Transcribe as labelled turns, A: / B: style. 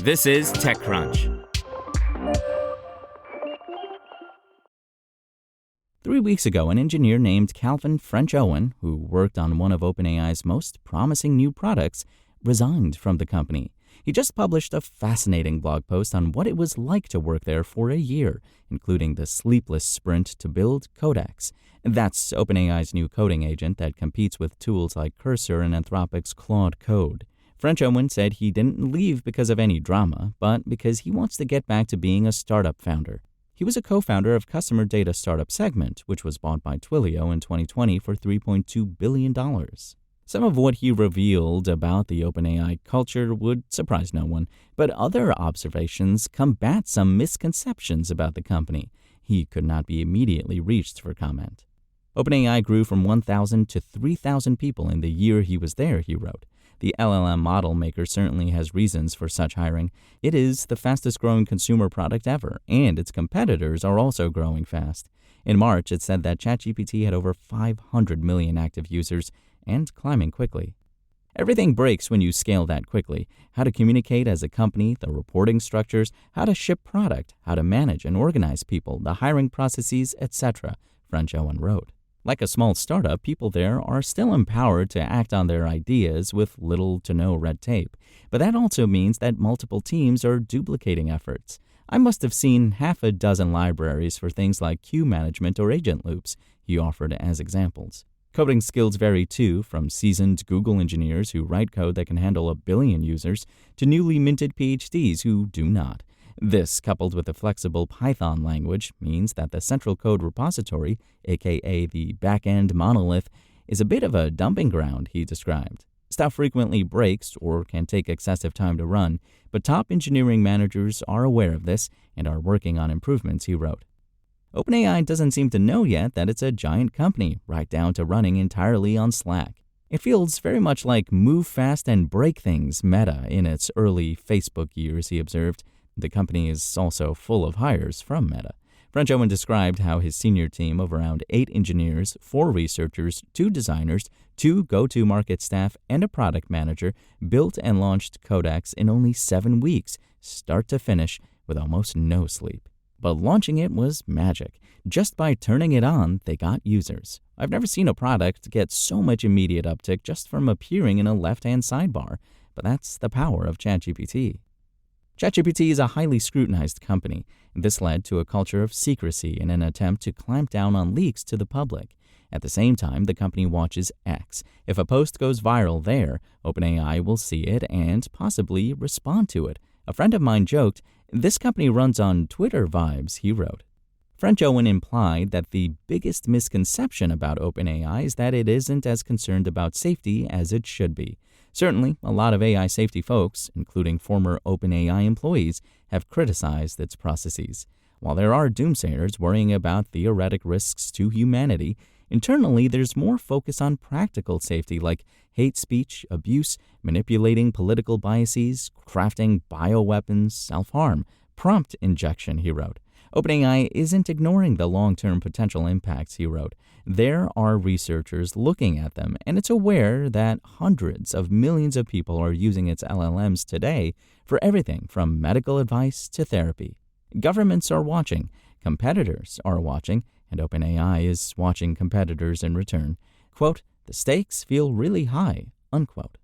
A: This is TechCrunch.
B: 3 weeks ago, an engineer named Calvin French Owen, who worked on one of OpenAI's most promising new products, resigned from the company. He just published a fascinating blog post on what it was like to work there for a year, including the sleepless sprint to build Codex. That's OpenAI's new coding agent that competes with tools like Cursor and Anthropic's Claude Code. French Owen said he didn't leave because of any drama, but because he wants to get back to being a startup founder. He was a co-founder of customer data startup Segment, which was bought by Twilio in 2020 for $3.2 billion. Some of what he revealed about the OpenAI culture would surprise no one, but other observations combat some misconceptions about the company. He could not be immediately reached for comment. OpenAI grew from 1,000 to 3,000 people in the year he was there, he wrote. The LLM model maker certainly has reasons for such hiring. It is the fastest-growing consumer product ever, and its competitors are also growing fast. In March, it said that ChatGPT had over 500 million active users and climbing quickly. Everything breaks when you scale that quickly. How to communicate as a company, the reporting structures, how to ship product, how to manage and organize people, the hiring processes, etc., French Owen wrote. Like a small startup, people there are still empowered to act on their ideas with little to no red tape. But that also means that multiple teams are duplicating efforts. I must have seen half a dozen libraries for things like queue management or agent loops, he offered as examples. Coding skills vary too, from seasoned Google engineers who write code that can handle 1 billion users to newly minted PhDs who do not. This, coupled with a flexible Python language, means that the central code repository, aka the back-end monolith, is a bit of a dumping ground, he described. Stuff frequently breaks or can take excessive time to run, but top engineering managers are aware of this and are working on improvements, he wrote. OpenAI doesn't seem to know yet that it's a giant company, right down to running entirely on Slack. It feels very much like move fast and break things Meta in its early Facebook years, he observed. The company is also full of hires from Meta. French Owen described how his senior team of around 8 engineers, 4 researchers, 2 designers, 2 go-to-market staff, and a product manager built and launched Codex in only 7 weeks, start to finish, with almost no sleep. But launching it was magic. Just by turning it on, they got users. I've never seen a product get so much immediate uptick just from appearing in a left-hand sidebar, but that's the power of ChatGPT. ChatGPT is a highly scrutinized company. This led to a culture of secrecy in an attempt to clamp down on leaks to the public. At the same time, the company watches X. If a post goes viral there, OpenAI will see it and possibly respond to it. A friend of mine joked, "This company runs on Twitter vibes," he wrote. French Owen implied that the biggest misconception about OpenAI is that it isn't as concerned about safety as it should be. Certainly, a lot of AI safety folks, including former OpenAI employees, have criticized its processes. While there are doomsayers worrying about theoretic risks to humanity, internally there's more focus on practical safety like hate speech, abuse, manipulating political biases, crafting bioweapons, self-harm, prompt injection, he wrote. OpenAI isn't ignoring the long-term potential impacts, he wrote. There are researchers looking at them, and it's aware that hundreds of millions of people are using its LLMs today for everything from medical advice to therapy. Governments are watching, competitors are watching, and OpenAI is watching competitors in return. Quote, "The stakes feel really high," unquote.